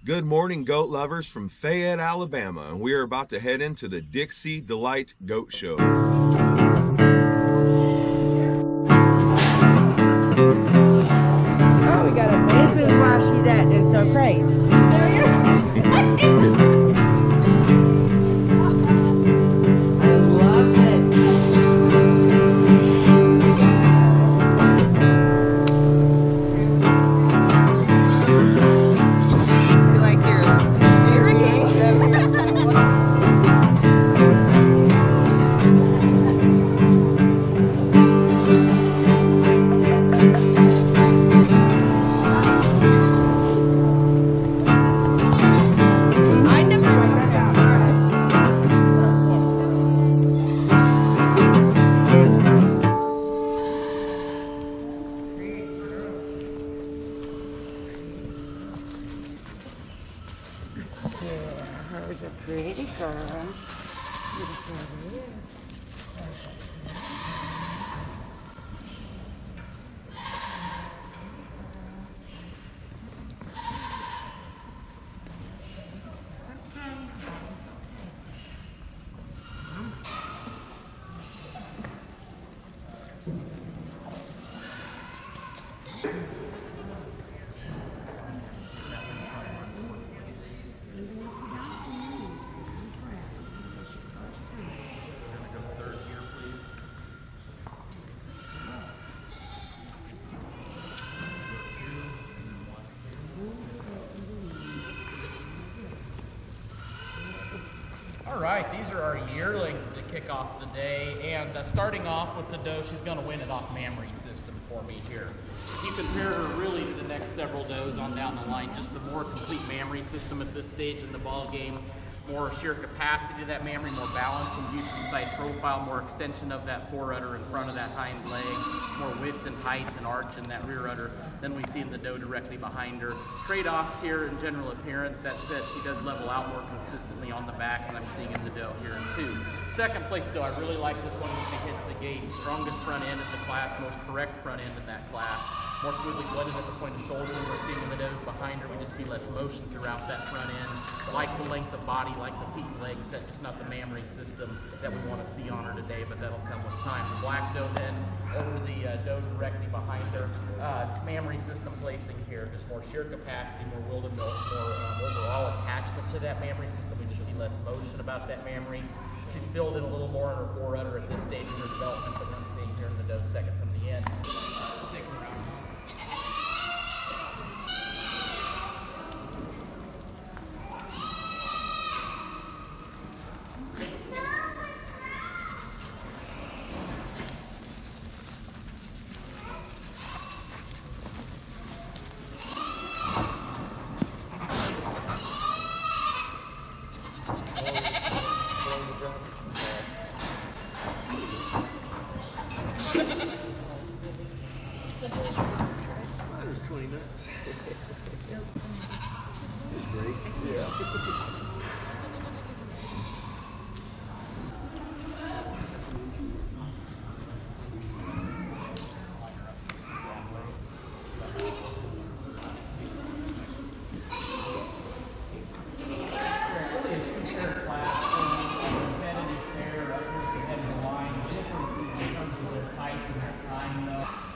Good morning, goat lovers from Fayette, Alabama. We are about to head into the Dixie Delight Goat Show. Oh, we got a This is why she's acting so crazy. There you go. I love it. You like your irrigation? Her's a pretty girl. All right, these are our yearlings to kick off the day, and starting off with the doe, she's going to win it off mammary system for me here. You compare her really to the next several does on down the line, just the more complete mammary system at this stage in the ball game, more sheer capacity to that mammary, more balance and view from side profile, more extension of that forerudder in front of that hind leg, more width and height and arch in that rear udder than we see in the doe directly behind her. Trade-offs here in general appearance. That said, she does level out more consistently on the back than I'm seeing in the doe here in 2. Second place doe, I really like this one when she hits the gate. Strongest front end in the class, most correct front end in that class. More smoothly blended at the point of shoulder than we're seeing in the does behind her. We just see less motion throughout that front end. Like the length of body, like the feet and legs set, just not the mammary system that we want to see on her today, but that'll come with time. The black doe then over the doe directly behind her. Mammary system placing here, just more sheer capacity, more will to milk, more overall attachment to that mammary system. We just see less motion about that mammary. She's filled in a little more in her forerudder at this stage in her development than I'm seeing here in the doe second from the end. Stick around.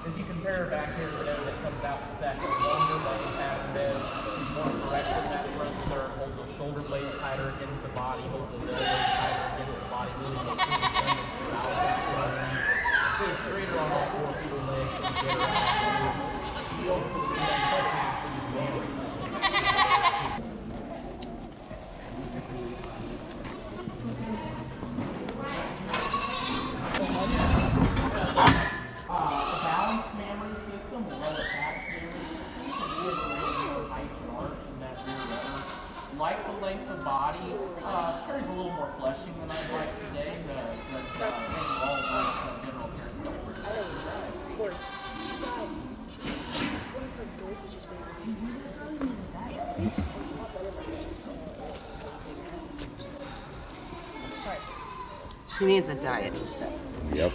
As you compare back here to the doe that comes out the second, longer legs have bed, she's more correct in that front third, holds those shoulder blades tighter against the body, holds those elbows tighter against the body, really makes it blended throughout that front end. So it's straighter on all 4 feet of legs and get her out there. She also can pass these mammary. Like the length of body, carries a little more fleshing than I'd like today, but overall, general appearance don't really She needs a diet. Yep.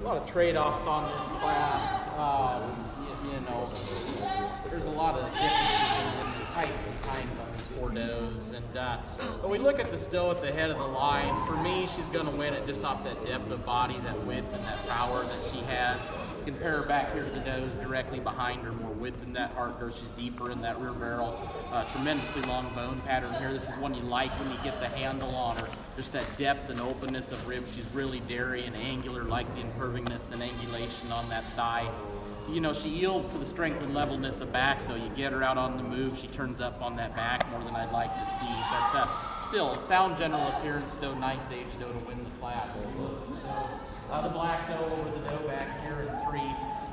lot of trade-offs on this class. You know, there's a lot of differences in the types and kinds on these 4 does. And when we look at this doe at the head of the line, for me, she's going to win it just off that depth of body, that width, and that power that she has. Compare her back here to the does directly behind her, more width in that heart girth. She's deeper in that rear barrel. Tremendously long bone pattern here. This is one you like when you get the handle on her. Just that depth and openness of rib. She's really dairy and angular, like the incurvingness and angulation on that thigh. You know, she yields to the strength and levelness of back, though. You get her out on the move, she turns up on that back more than I'd like to see. But still, sound general appearance doe, nice age doe to win the class. The black doe over the doe back here in 3.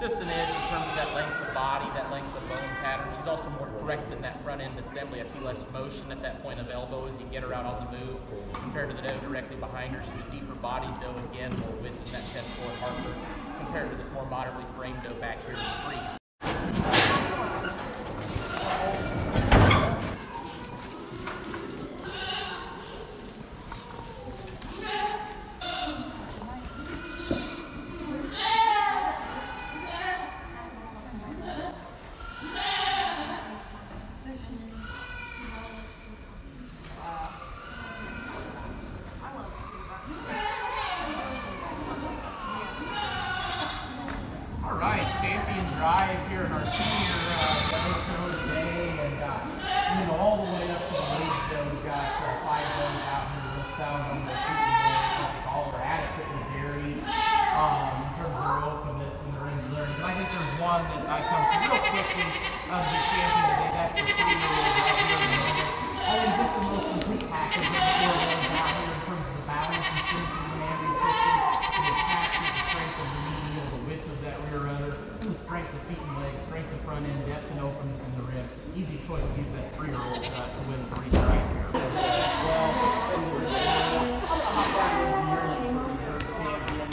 Just an edge in terms of that length of body, that length of bone pattern. She's also more correct in that front end assembly. I see less motion at that point of elbow as you get her out on the move compared to the doe directly behind her. She's a deeper body doe, again, more width in that 10-4 heart girth compared to this more moderately framed doe back here in 3. Drive here in our senior show today, and you know, all the way up to the league show, we've got 5 does out here with sound on their feet and legs. I think all are adequately varied in terms of their openness and their engineering. But I think there's one that I come to real quickly of the champion today. That's the 3-year-old out here in the middle. I think just the most complete package of the 4 does out here in terms of the balance and strength of the mammary system, the attachment, the strength of the medial, the width of that rear udder, the strength of feet and legs, strength of front end, depth and openness in the rib. Easy choice to use that 3-year-old to win the race right here. Well, I'm going to hop back into the yearling for reserve champion.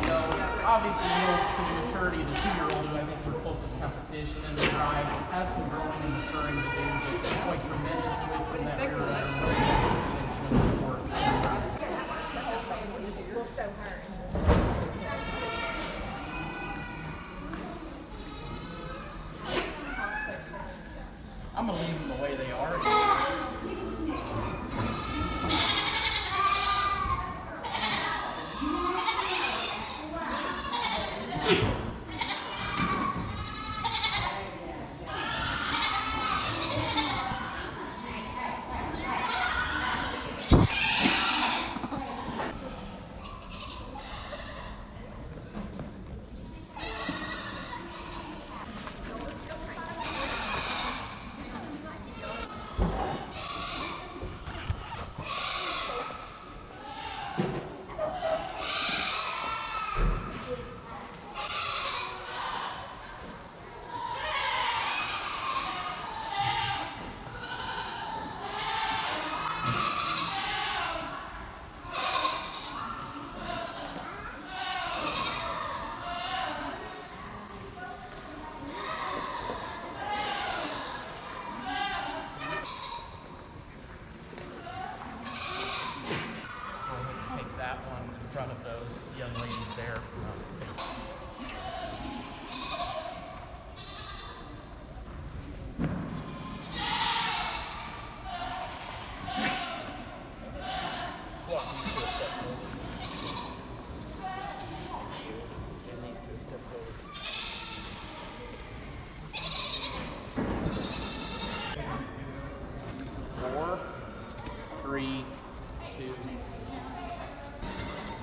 So, obviously, yields to the maturity of the 2-year-old, who I think is her closest competition in the drive, has some growing and maturing to do, but quite tremendous width in that rear udder. I'm going to leave them the way they are.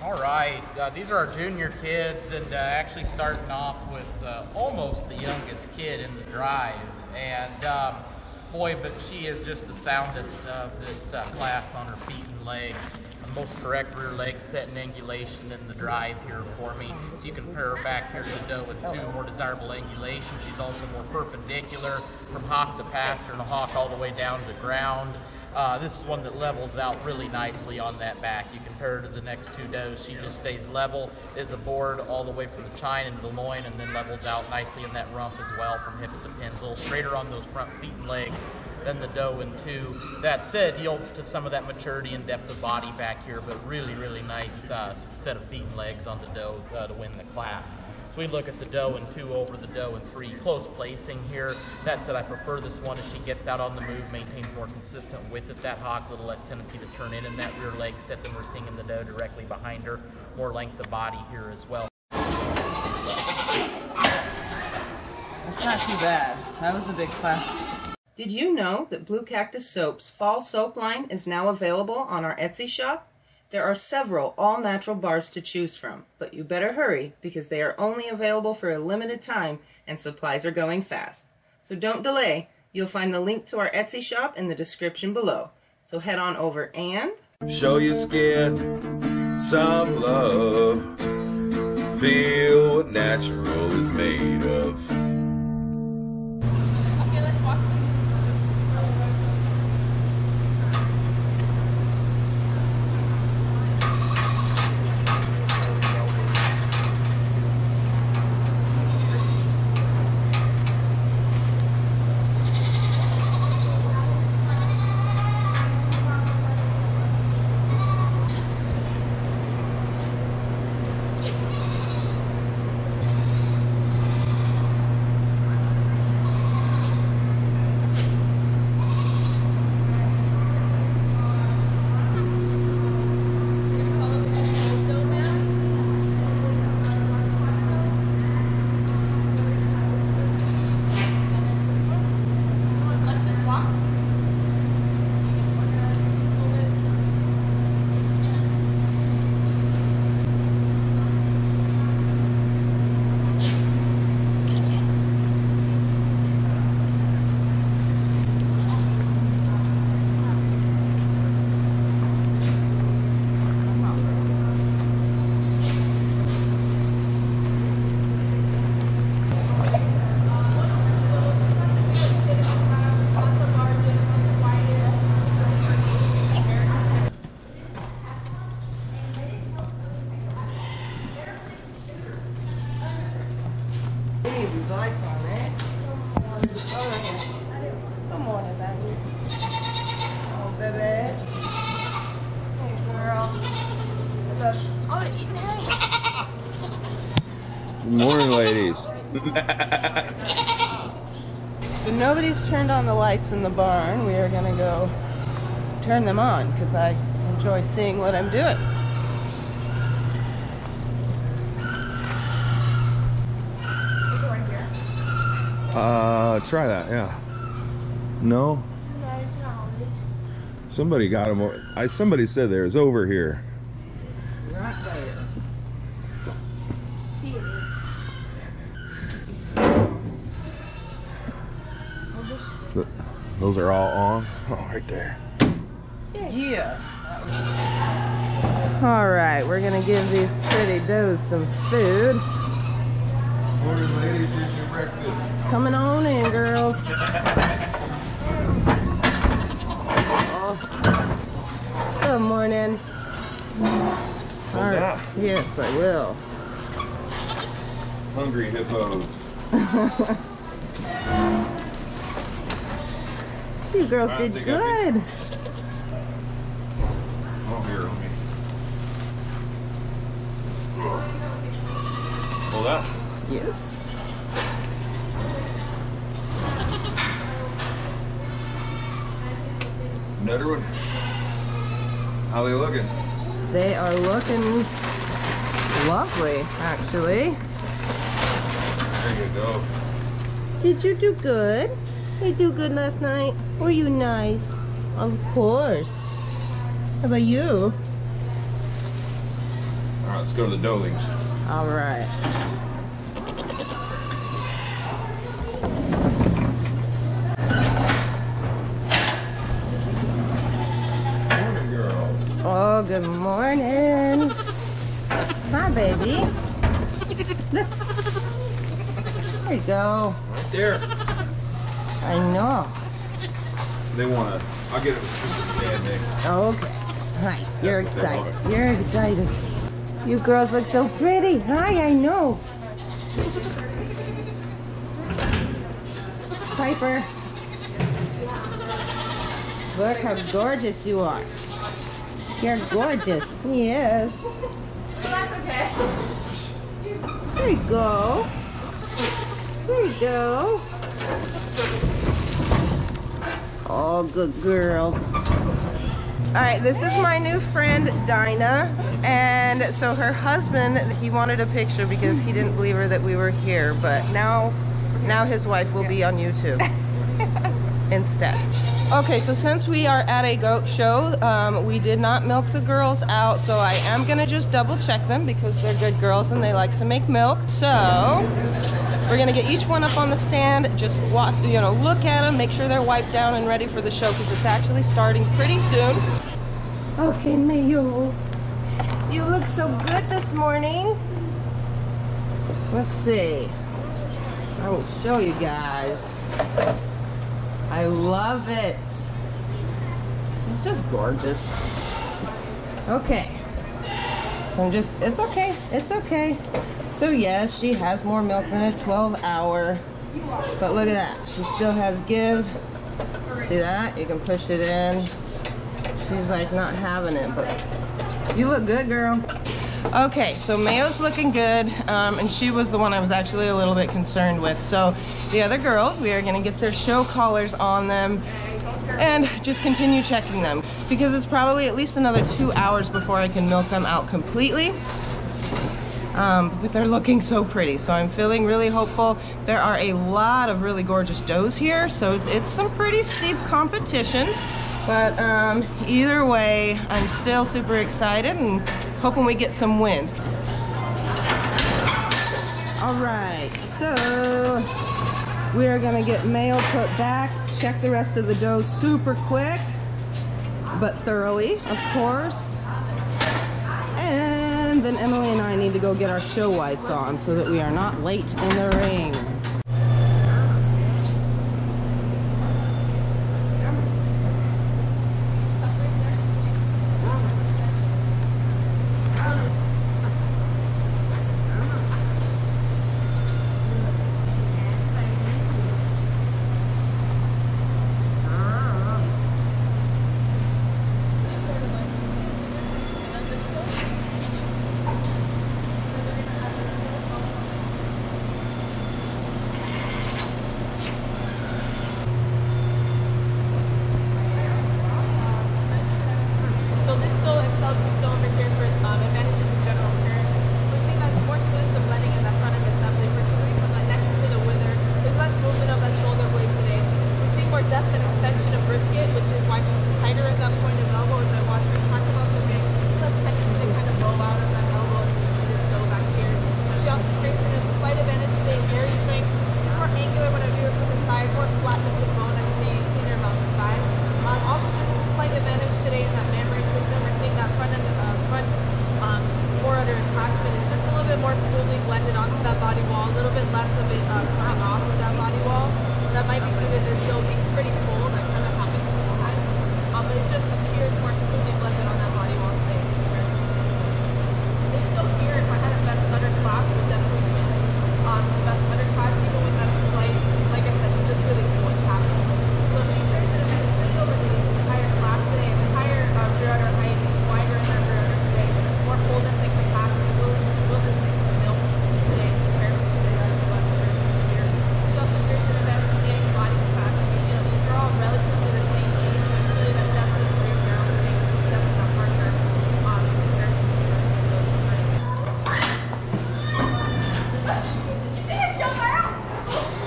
All right, these are our junior kids, and actually starting off with almost the youngest kid in the drive. And boy, but she is just the soundest of this class on her feet and legs. The most correct rear leg set and angulation in the drive here for me. So you can pair her back here to the doe with 2 more desirable angulations. She's also more perpendicular from hock to passer and a hock all the way down to the ground. This is one that levels out really nicely on that back. You compare her to the next 2 does. She just stays level, is a board all the way from the chine into the loin, and then levels out nicely in that rump as well from hips to pins. A little straighter on those front feet and legs than the doe in 2. That said, yields to some of that maturity and depth of body back here, but really, really nice set of feet and legs on the doe to win the class. So we look at the doe in 2 over the doe in 3. Close placing here. That said, I prefer this one as she gets out on the move, maintains more consistent width at that hock, a little less tendency to turn in that rear leg set than we're seeing in the doe directly behind her. More length of body here as well. That's not too bad. That was a big class. Did you know that Blue Cactus Soap's fall soap line is now available on our Etsy shop? There are several all-natural bars to choose from, but you better hurry because they are only available for a limited time and supplies are going fast. So don't delay. You'll find the link to our Etsy shop in the description below. So head on over and Show your skin some love. Feel what natural is made of. Okay, let's walk, please. these lights on, eh? Good morning, baby. Oh, baby. Hey, girl. Oh, hey. Good morning, ladies. So nobody's turned on the lights in the barn. We are gonna go turn them on because I enjoy seeing what I'm doing. Try that, yeah. No? Somebody got him. Somebody said there's over here. Right there. Those are all on. Oh, right there. Yeah. All right, we're gonna give these pretty does some food. Morning, ladies. Here's your breakfast. Coming on in, girls. Good morning. All right. Yes, I will. Hungry hippos. You girls did good. Oh, here, let me. Hold that. Yes. Another one. How they looking? They are looking lovely, actually. There you go. Did you do good? You do good last night? Were you nice? Of course. How about you? All right, let's go to the dolings. All right. Morning, girls. Oh, good morning. Hi, baby. Look. There you go. Right there. I know. They want to. I'll get it with stand next. Okay. Hi. You're That's what they excited. You're excited. You girls look so pretty. Hi, I know. Piper. Look how gorgeous you are. You're gorgeous. Yes. Well, that's okay. There you go. There you go. All good girls. All right, this is my new friend, Dinah. And so her husband, he wanted a picture because he didn't believe her that we were here. But now his wife will be on YouTube instead. Okay, so since we are at a goat show, we did not milk the girls out, so I am gonna just double check them because they're good girls and they like to make milk. So we're gonna get each one up on the stand, just walk, look at them, make sure they're wiped down and ready for the show because it's actually starting pretty soon. Okay, Mayo, you look so good this morning. Let's see. I will show you guys. I love it. She's just gorgeous. Okay. So it's okay. It's okay. So yes, she has more milk than a 12-hour. But look at that. She still has give. See that? You can push it in. She's like not having it, but you look good, girl. Okay, so Mayo's looking good, and she was the one I was actually a little bit concerned with. So the other girls, we are gonna get their show collars on them and just continue checking them because it's probably at least another 2 hours before I can milk them out completely. But they're looking so pretty, so I'm feeling really hopeful. There are a lot of really gorgeous does here, so it's some pretty steep competition. But either way, I'm still super excited and hoping we get some wins. All right, so we are gonna get Mayo put back, check the rest of the dough super quick, but thoroughly, of course. And then Emily and I need to go get our show whites on so that we are not late in the ring.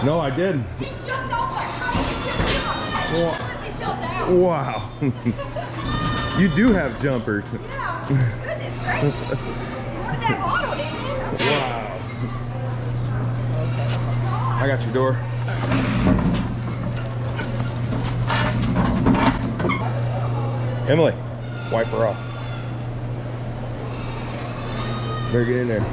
No, I didn't. Wow. You do have jumpers. Yeah. Goodness gracious. You wanted that auto, didn't you? Wow. I got your door. Emily, wipe her off. Better get in there.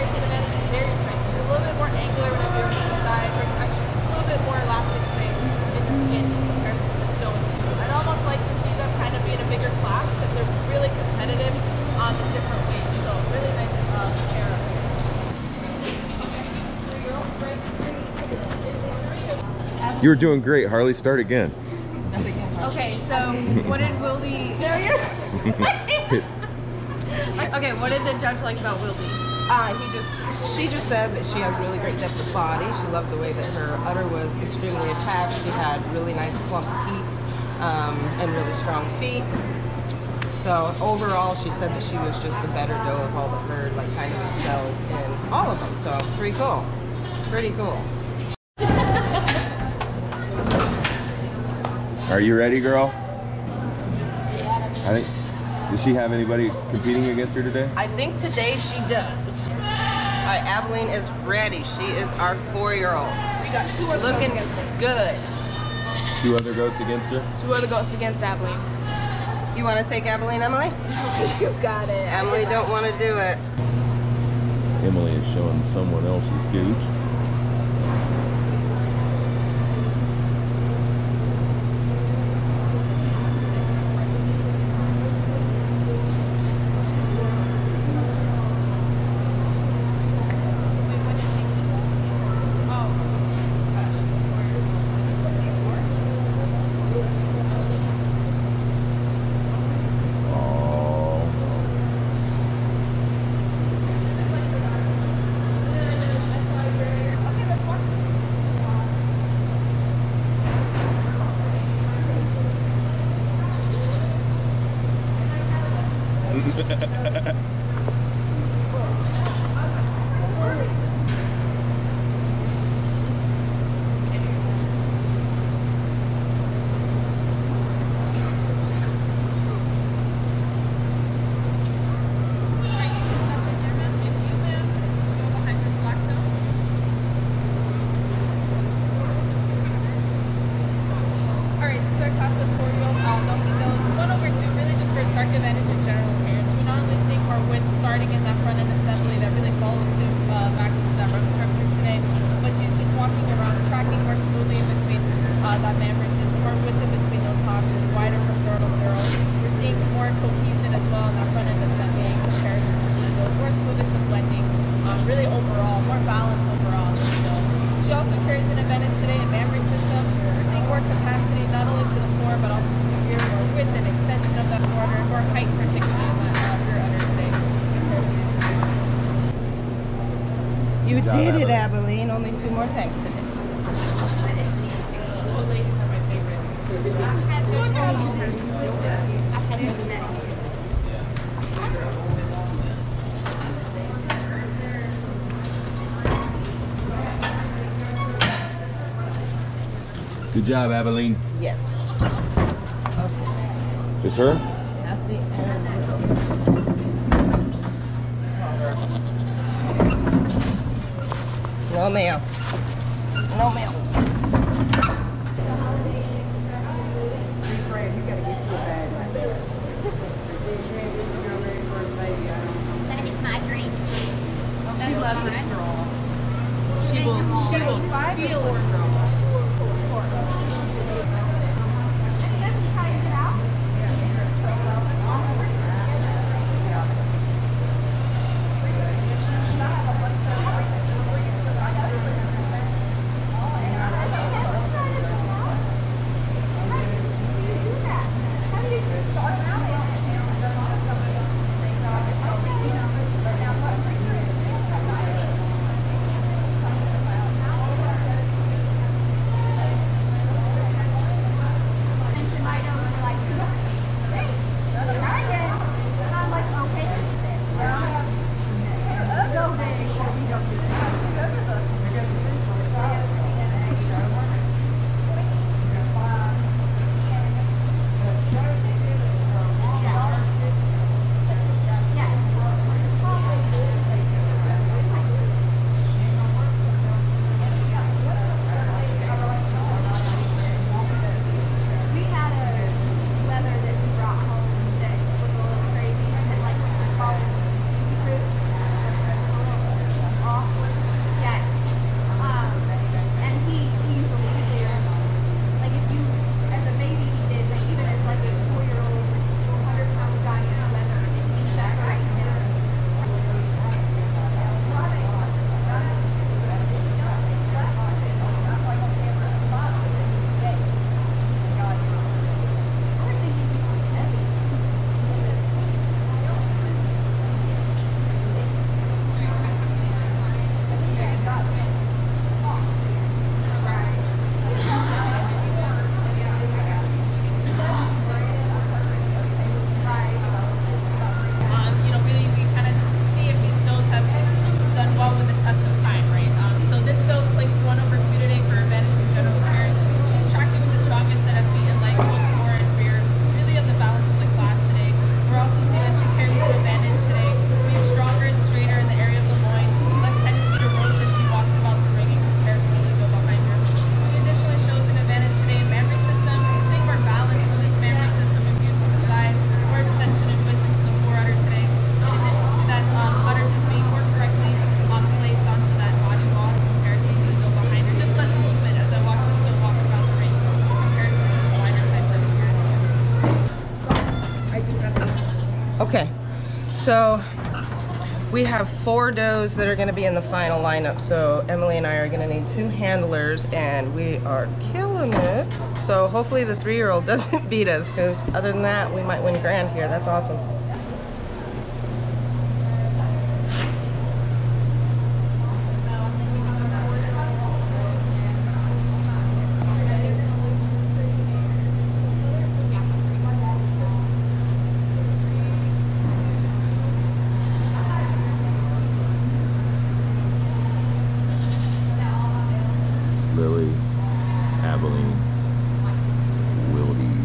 keratin advantage and very strength. She's a little bit more angular whenever you're from the side, where it's actually just a little bit more elastic thing in the skin in comparison to the stone two. I'd almost like to see them kind of be in a bigger class because they're really competitive in different ways. So really nice era. You were doing great, Harley. Start again. Okay, so what did Wildy? No, okay, what did the judge like about Wildy? She just said that she has really great depth of body. She loved the way that her udder was extremely attached. She had really nice plump teats and really strong feet. So overall, she said that she was just the better doe of all the herd, like kind of excelled in all of them. So pretty cool. Pretty cool. Are you ready, girl? I think. Does she have anybody competing against her today? I think today she does. All right, Abilene is ready. She is our 4-year-old. We got 2 other Looking goats against her. good. 2 other goats against her? 2 other goats against Abilene. You want to take Abilene, Emily? You got it. Emily don't want to do it. Emily is showing someone else's goat. You did it, Abilene. Only 2 more tanks today. Good job, Abilene. Yes. Just her? That's the end. No ma'am. No ma'am. That is my drink. She loves a straw. She will steal a straw. So we have 4 does that are going to be in the final lineup. So Emily and I are going to need 2 handlers, and we are killing it. So hopefully the 3-year-old doesn't beat us, because other than that, we might win grand here. That's awesome. Lily, Abilene, Wildy.